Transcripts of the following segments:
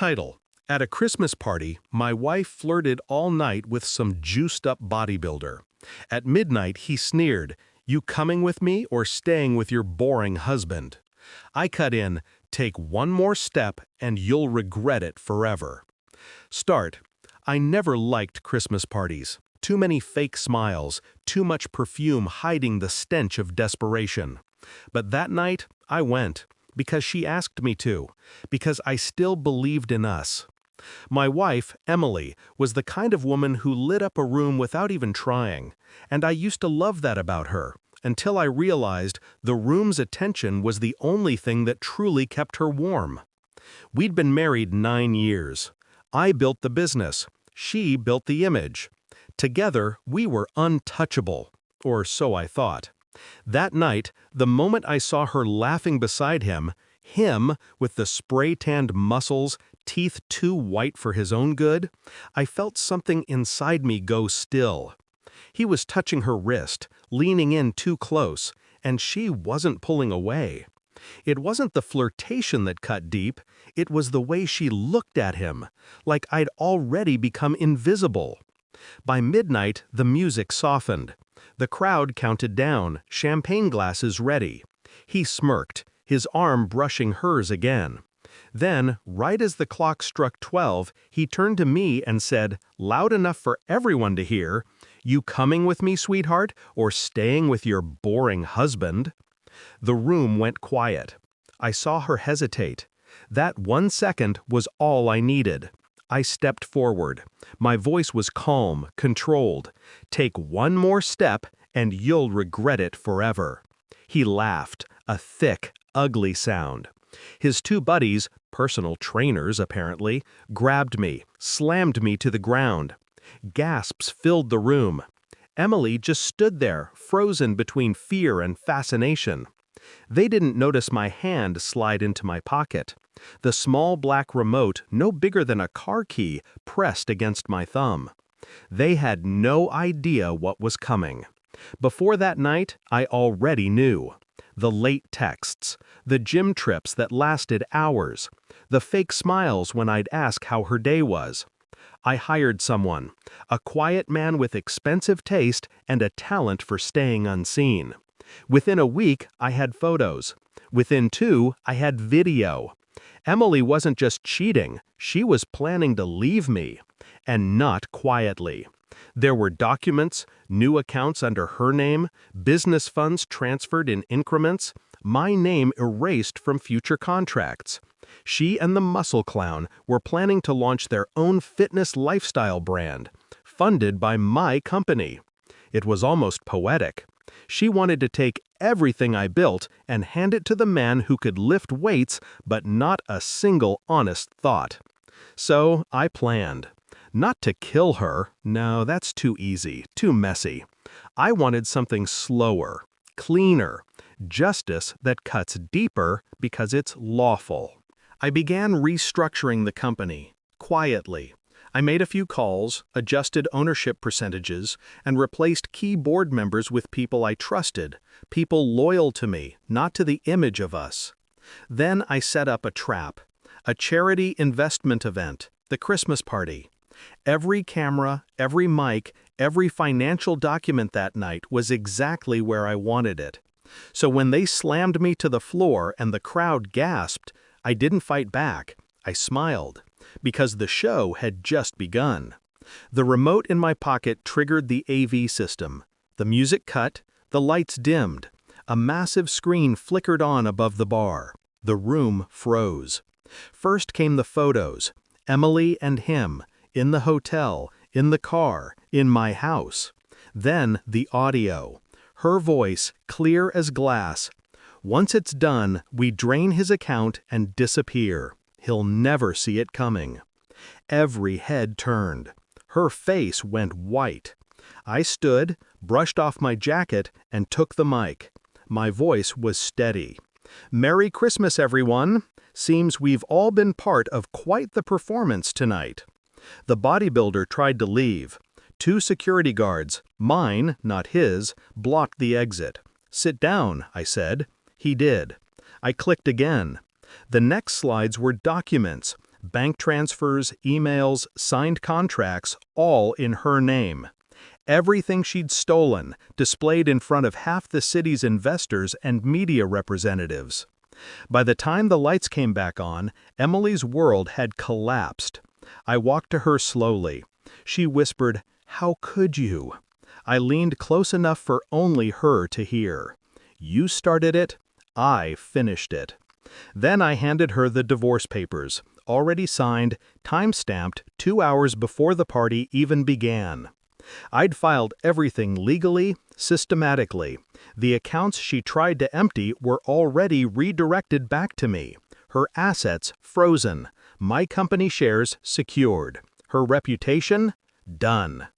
Title: At a Christmas party, my wife flirted all night with some juiced-up bodybuilder. At midnight, he sneered, "You coming with me or staying with your boring husband?" I cut in, "Take one more step and you'll regret it forever." Start: I never liked Christmas parties. Too many fake smiles, too much perfume hiding the stench of desperation. But that night, I went. Because she asked me to. Because I still believed in us. My wife, Emily, was the kind of woman who lit up a room without even trying. And I used to love that about her, until I realized the room's attention was the only thing that truly kept her warm. We'd been married 9 years. I built the business. She built the image. Together, we were untouchable. Or so I thought. That night, the moment I saw her laughing beside him with the spray-tanned muscles, teeth too white for his own good, I felt something inside me go still. He was touching her wrist, leaning in too close, and she wasn't pulling away. It wasn't the flirtation that cut deep, it was the way she looked at him, like I'd already become invisible. By midnight, the music softened. The crowd counted down, champagne glasses ready. He smirked, his arm brushing hers again. Then, right as the clock struck 12, he turned to me and said, loud enough for everyone to hear, "You coming with me, sweetheart, or staying with your boring husband?" The room went quiet. I saw her hesitate. That 1 second was all I needed. I stepped forward. My voice was calm, controlled. "Take one more step, and you'll regret it forever." He laughed, a thick, ugly sound. His 2 buddies, personal trainers apparently, grabbed me, slammed me to the ground. Gasps filled the room. Emily just stood there, frozen between fear and fascination. They didn't notice my hand slide into my pocket. The small black remote, no bigger than a car key, pressed against my thumb. They had no idea what was coming. Before that night, I already knew. The late texts, the gym trips that lasted hours, the fake smiles when I'd ask how her day was. I hired someone, a quiet man with expensive taste and a talent for staying unseen. Within a week, I had photos. Within 2, I had video. Emily wasn't just cheating, she was planning to leave me. And not quietly. There were documents, new accounts under her name, business funds transferred in increments, my name erased from future contracts. She and the muscle clown were planning to launch their own fitness lifestyle brand, funded by my company. It was almost poetic. She wanted to take everything I built and hand it to the man who could lift weights but not a single honest thought. So I planned. Not to kill her, no, that's too easy, too messy. I wanted something slower, cleaner, justice that cuts deeper because it's lawful. I began restructuring the company, quietly. I made a few calls, adjusted ownership percentages, and replaced key board members with people I trusted, people loyal to me, not to the image of us. Then I set up a trap, a charity investment event, the Christmas party. Every camera, every mic, every financial document that night was exactly where I wanted it. So when they slammed me to the floor and the crowd gasped, I didn't fight back. I smiled. Because the show had just begun. The remote in my pocket triggered the AV system. The music cut, the lights dimmed. A massive screen flickered on above the bar. The room froze. First came the photos. Emily and him, in the hotel, in the car, in my house. Then the audio. Her voice, clear as glass. "Once it's done, we drain his account and disappear. He'll never see it coming." Every head turned. Her face went white. I stood, brushed off my jacket, and took the mic. My voice was steady. "Merry Christmas, everyone. Seems we've all been part of quite the performance tonight." The bodybuilder tried to leave. 2 security guards, mine, not his, blocked the exit. "Sit down," I said. He did. I clicked again. The next slides were documents, Bank transfers, emails, signed contracts, all in her name. Everything she'd stolen, displayed in front of half the city's investors and media representatives. By the time the lights came back on, Emily's world had collapsed. I walked to her slowly. She whispered, "How could you?" I leaned close enough for only her to hear. "You started it, I finished it." Then I handed her the divorce papers, already signed, time-stamped 2 hours before the party even began. I'd filed everything legally, systematically. The accounts she tried to empty were already redirected back to me. Her assets frozen. My company shares secured. Her reputation done.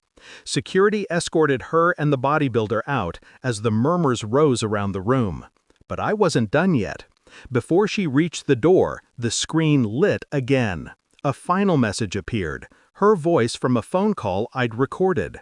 Security escorted her and the bodybuilder out as the murmurs rose around the room. But I wasn't done yet. Before she reached the door, the screen lit again. A final message appeared, her voice from a phone call I'd recorded.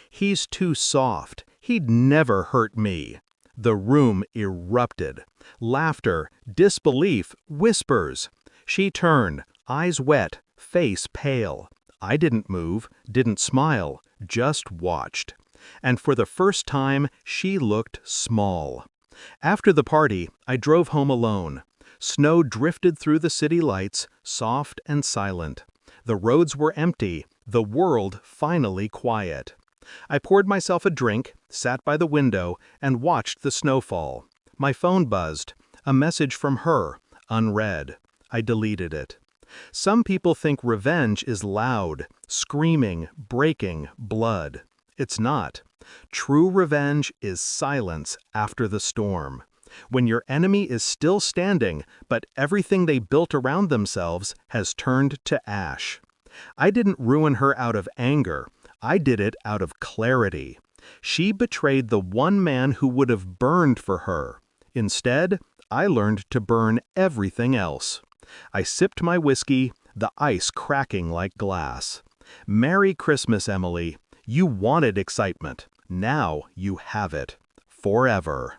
"He's too soft. He'd never hurt me." The room erupted. Laughter, disbelief, whispers. She turned, eyes wet, face pale. I didn't move, didn't smile, just watched. And for the first time, she looked small. After the party, I drove home alone. Snow drifted through the city lights, soft and silent. The roads were empty, the world finally quiet. I poured myself a drink, sat by the window, and watched the snowfall. My phone buzzed. A message from her, unread. I deleted it. Some people think revenge is loud, screaming, breaking, blood. It's not. True revenge is silence after the storm. When your enemy is still standing, but everything they built around themselves has turned to ash. I didn't ruin her out of anger. I did it out of clarity. She betrayed the one man who would have burned for her. Instead, I learned to burn everything else. I sipped my whiskey, the ice cracking like glass. Merry Christmas, Emily. You wanted excitement. Now you have it. Forever.